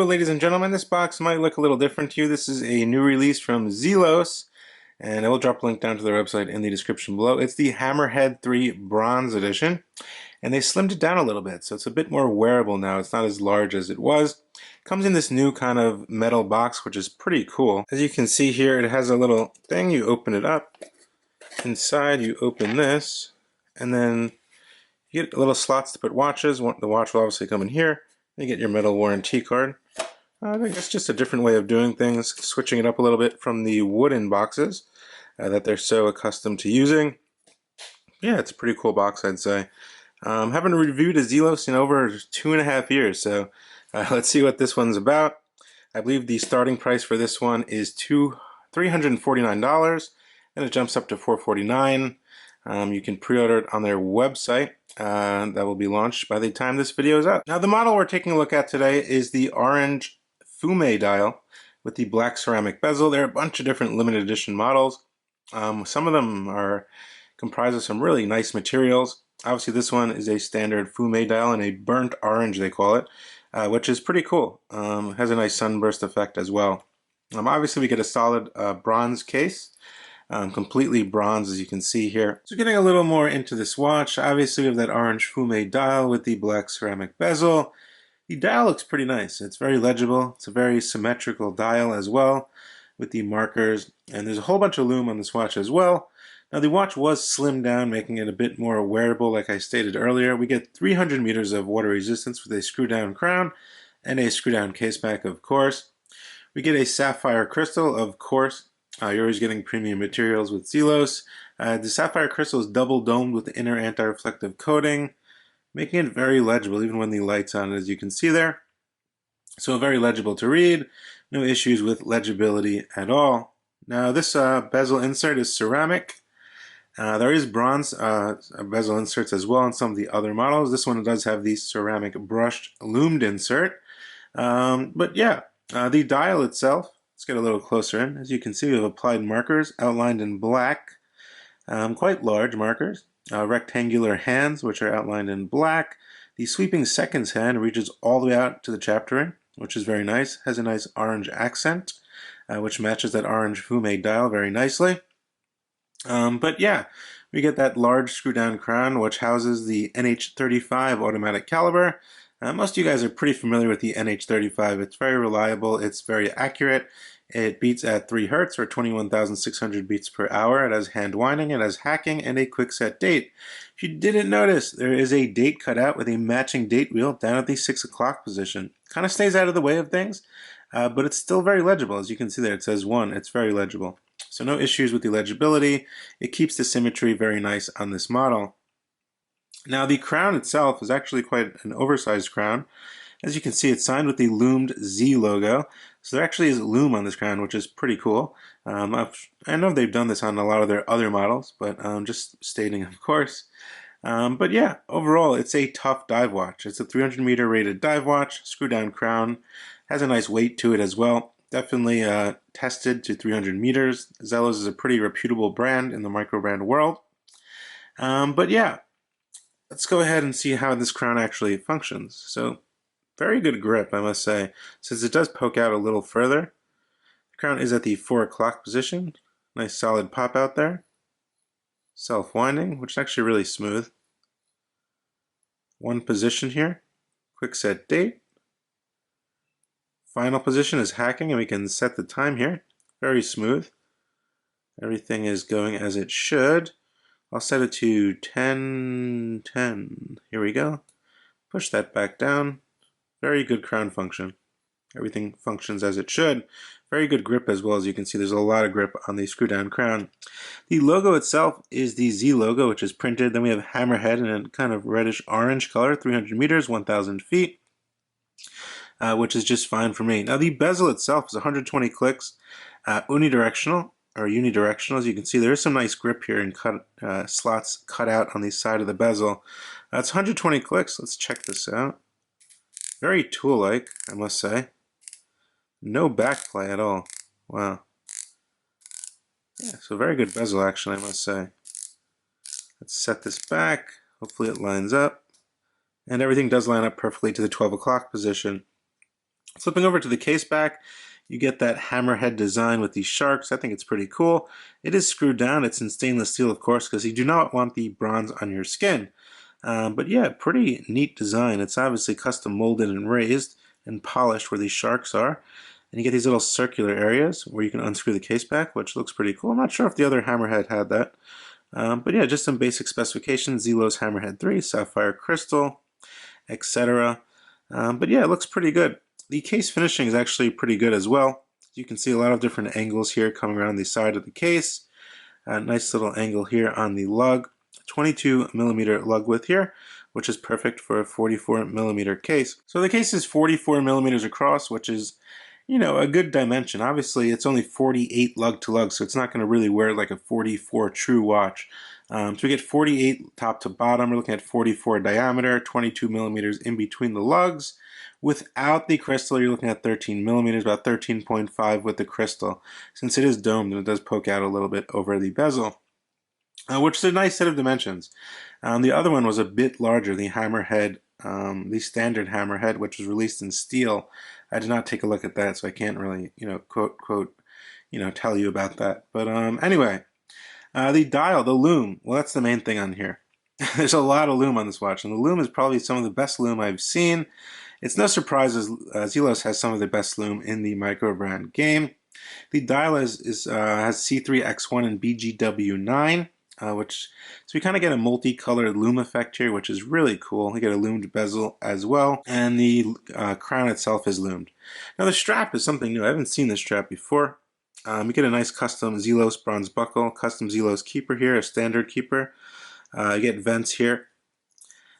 Hello ladies and gentlemen, this box might look a little different to you. This is a new release from Zelos, and I will drop a link down to their website in the description below. It's the Hammerhead 3 Bronze Edition, and they slimmed it down a little bit, so it's a bit more wearable now. It's not as large as it was. It comes in this new kind of metal box, which is pretty cool. As you can see here, it has a little thing. You open it up. Inside, you open this, and then you get little slots to put watches. The watch will obviously come in here. You get your metal warranty card. I think it's just a different way of doing things, switching it up a little bit from the wooden boxes that they're so accustomed to using. Yeah, it's a pretty cool box, I'd say. Haven't reviewed a Zelos in over 2.5 years, so let's see what this one's about. I believe the starting price for this one is $349, and it jumps up to $449. You can pre-order it on their website. That will be launched by the time this video is out. Now the model we're taking a look at today is the orange Fume dial with the black ceramic bezel. There are a bunch of different limited edition models. Some of them are comprised of some really nice materials. Obviously this one is a standard Fume dial in a burnt orange, they call it, which is pretty cool. It has a nice sunburst effect as well. Obviously we get a solid bronze case. Completely bronze, as you can see here. So getting a little more into this watch, obviously we have that orange Fume dial with the black ceramic bezel. The dial looks pretty nice. It's very legible. It's a very symmetrical dial as well with the markers, and there's a whole bunch of lume on this watch as well. Now the watch was slimmed down, making it a bit more wearable like I stated earlier. We get 300 meters of water resistance with a screw down crown and a screw down case back, of course. We get a sapphire crystal, of course. You're always getting premium materials with Zelos. The sapphire crystal is double domed with the inner anti-reflective coating, making it very legible even when the light's on, as you can see there. So very legible to read, no issues with legibility at all. Now this bezel insert is ceramic. There is bronze bezel inserts as well on some of the other models. This one does have the ceramic brushed loomed insert. But yeah, the dial itself, let's get a little closer in. As you can see, we have applied markers outlined in black, quite large markers. Rectangular hands, which are outlined in black. The sweeping seconds hand reaches all the way out to the chapter ring, which is very nice. Has a nice orange accent, which matches that orange Fume dial very nicely. But yeah, we get that large screw down crown, which houses the NH35 automatic caliber. Most of you guys are pretty familiar with the NH35. It's very reliable, it's very accurate. It beats at 3 Hz or 21,600 beats per hour. It has hand winding, it has hacking, and a quick set date. If you didn't notice, there is a date cutout with a matching date wheel down at the 6 o'clock position. Kind of stays out of the way of things, but it's still very legible. As you can see there, it says 1. It's very legible. So no issues with the legibility. It keeps the symmetry very nice on this model. Now the crown itself is actually quite an oversized crown. As you can see, it's signed with the loomed Z logo. So there actually is lume on this crown, which is pretty cool. I know they've done this on a lot of their other models, but just stating, of course. But yeah, overall, it's a tough dive watch. It's a 300 meter rated dive watch, screw down crown, has a nice weight to it as well. Definitely tested to 300 meters. Zelos is a pretty reputable brand in the micro brand world. But yeah, let's go ahead and see how this crown actually functions. So, very good grip, I must say. Since it does poke out a little further, the crown is at the 4 o'clock position. Nice solid pop out there. Self-winding, which is actually really smooth. One position here. Quick set date. Final position is hacking, and we can set the time here. Very smooth. Everything is going as it should. I'll set it to 10:10. Here we go. Push that back down. Very good crown function. Everything functions as it should. Very good grip as well. As you can see, there's a lot of grip on the screw down crown. The logo itself is the Z logo, which is printed. Then we have Hammerhead in a kind of reddish orange color, 300 meters, 1,000 feet, which is just fine for me. Now the bezel itself is 120 clicks, unidirectional. As you can see, there is some nice grip here and slots cut out on the side of the bezel. It's 120 clicks. Let's check this out. Very tool-like, I must say. No backplay at all. Wow. Yeah, so very good bezel, actually, I must say. Let's set this back. Hopefully it lines up. And everything does line up perfectly to the 12 o'clock position. Flipping over to the case back, you get that hammerhead design with these sharks. I think it's pretty cool. It is screwed down. It's in stainless steel, of course, because you do not want the bronze on your skin. But yeah, pretty neat design. It's obviously custom molded and raised and polished where these sharks are. And you get these little circular areas where you can unscrew the case back, which looks pretty cool. I'm not sure if the other hammerhead had that. But yeah, just some basic specifications. Zelos Hammerhead 3, sapphire crystal, etc. But yeah, it looks pretty good. The case finishing is actually pretty good as well. You can see a lot of different angles here coming around the side of the case. A nice little angle here on the lug. 22mm lug width here, which is perfect for a 44mm case. So the case is 44mm across, which is, you know, a good dimension. Obviously, it's only 48 lug to lug, so it's not going to really wear like a 44 true watch. So we get 48 top to bottom. We're looking at 44 diameter, 22mm in between the lugs. Without the crystal, you're looking at 13mm, about 13.5 with the crystal. Since it is domed, it does poke out a little bit over the bezel, which is a nice set of dimensions. The other one was a bit larger, the hammerhead, the standard hammerhead, which was released in steel. I did not take a look at that, so I can't really, you know, quote, you know, tell you about that. But anyway, the dial, the lume, well, that's the main thing on here. There's a lot of lume on this watch, and the lume is probably some of the best lume I've seen. It's no surprise as Zelos has some of the best lume in the micro brand game. The dial has C3X1 and BGW9, so we kind of get a multicolored lume effect here, which is really cool. We get a lumed bezel as well, and the crown itself is lumed. Now the strap is something new. I haven't seen this strap before. We get a nice custom Zelos bronze buckle, custom Zelos keeper here, a standard keeper. You get vents here.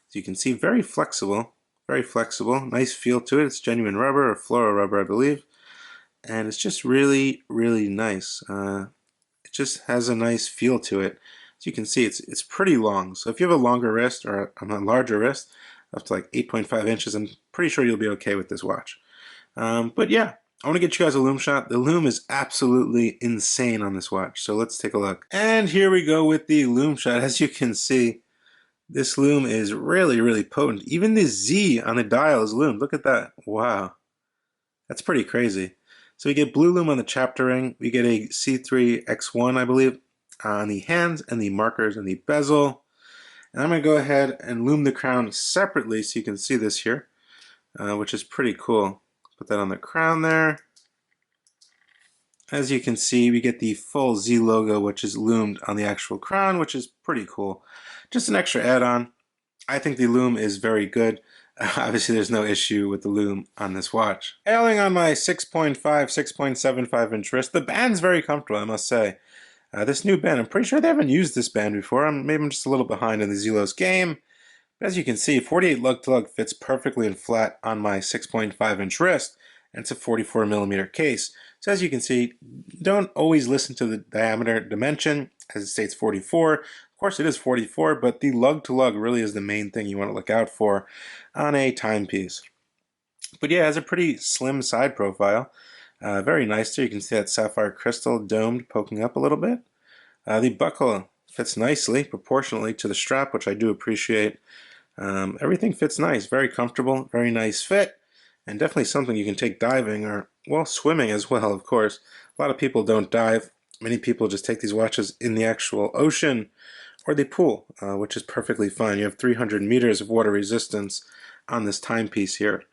So you can see very flexible, nice feel to it. It's genuine rubber or fluoro rubber, I believe. And it's just really, really nice. It just has a nice feel to it. As you can see, it's pretty long. So if you have a longer wrist or a larger wrist, up to like 8.5 inches, I'm pretty sure you'll be okay with this watch. But yeah, I want to get you guys a lume shot. The lume is absolutely insane on this watch. So let's take a look. And here we go with the lume shot. As you can see, this lume is really, really potent. Even the Z on the dial is lumed. Look at that. Wow. That's pretty crazy. So we get blue lume on the chapter ring. We get a C3X1, I believe, on the hands and the markers and the bezel. And I'm going to go ahead and lume the crown separately so you can see this here, which is pretty cool. Put that on the crown there. As you can see, we get the full Z logo, which is lumed on the actual crown, which is pretty cool. Just an extra add-on. I think the lume is very good. Obviously, there's no issue with the lume on this watch. Hailing on my 6.5, 6.75 inch wrist, the band's very comfortable, I must say. This new band, I'm pretty sure they haven't used this band before. Maybe I'm just a little behind in the Zelos game. But as you can see, 48 lug to lug fits perfectly and flat on my 6.5 inch wrist, and it's a 44mm case. So as you can see, don't always listen to the diameter dimension, as it states 44. Of course it is 44, but the lug to lug really is the main thing you want to look out for on a timepiece. But yeah, it has a pretty slim side profile. Very nice there. You can see that sapphire crystal domed poking up a little bit. The buckle fits nicely, proportionally to the strap, which I do appreciate. Everything fits nice, very comfortable, very nice fit, and definitely something you can take diving or, well, swimming as well, of course. A lot of people don't dive. Many people just take these watches in the actual ocean or the pool, which is perfectly fine. You have 300 meters of water resistance on this timepiece here.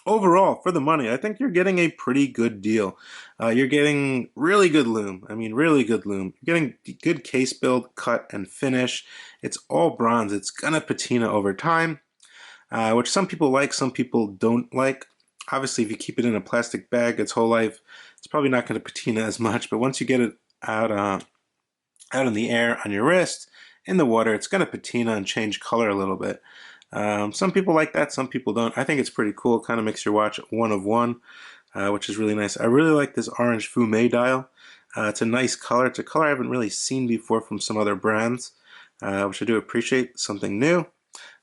Overall, for the money, I think you're getting a pretty good deal. You're getting really good lume. I mean, really good lume. You're getting good case build, cut, and finish. It's all bronze. It's gonna patina over time, which some people like, some people don't like. Obviously, if you keep it in a plastic bag its whole life, it's probably not going to patina as much. But once you get it out in the air on your wrist, in the water, it's going to patina and change color a little bit. Some people like that, some people don't. I think it's pretty cool. It kind of makes your watch one of one, which is really nice. I really like this orange Fume dial. It's a nice color. It's a color I haven't really seen before from some other brands, which I do appreciate. Something new.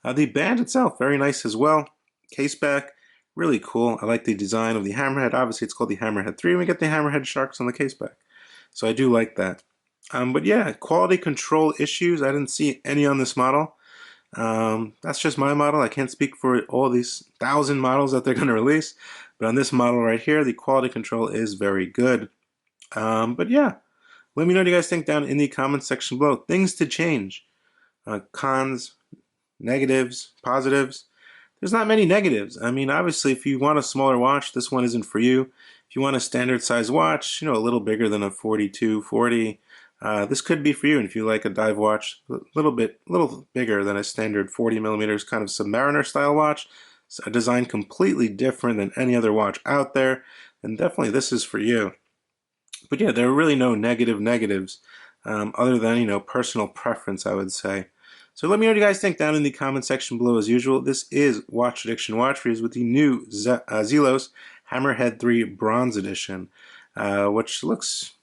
The band itself, very nice as well. Case back, really cool. I like the design of the hammerhead. Obviously, it's called the Hammerhead 3, and we get the hammerhead sharks on the case back. So I do like that. But yeah, quality control issues, I didn't see any on this model. That's just my model. I can't speak for all these 1,000 models that they're going to release. But on this model right here, the quality control is very good. But yeah, let me know what you guys think down in the comments section below. Things to change. Cons, negatives, positives. There's not many negatives. I mean, obviously, if you want a smaller watch, this one isn't for you. If you want a standard size watch, a little bigger than a 4240, this could be for you. And if you like a dive watch, a little bigger than a standard 40 millimeters kind of Submariner style watch, it's a design completely different than any other watch out there, then definitely this is for you. But yeah, there are really no negatives, other than, personal preference, I would say. So let me know what you guys think down in the comment section below as usual. This is Watch Addiction Watch Reviews with the new Zelos Hammerhead 3 Bronze Edition, which looks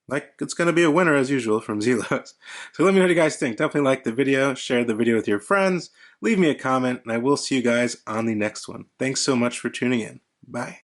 like it's going to be a winner as usual from Zelos. So let me know what you guys think. Definitely like the video, share the video with your friends, leave me a comment, and I will see you guys on the next one. Thanks so much for tuning in. Bye.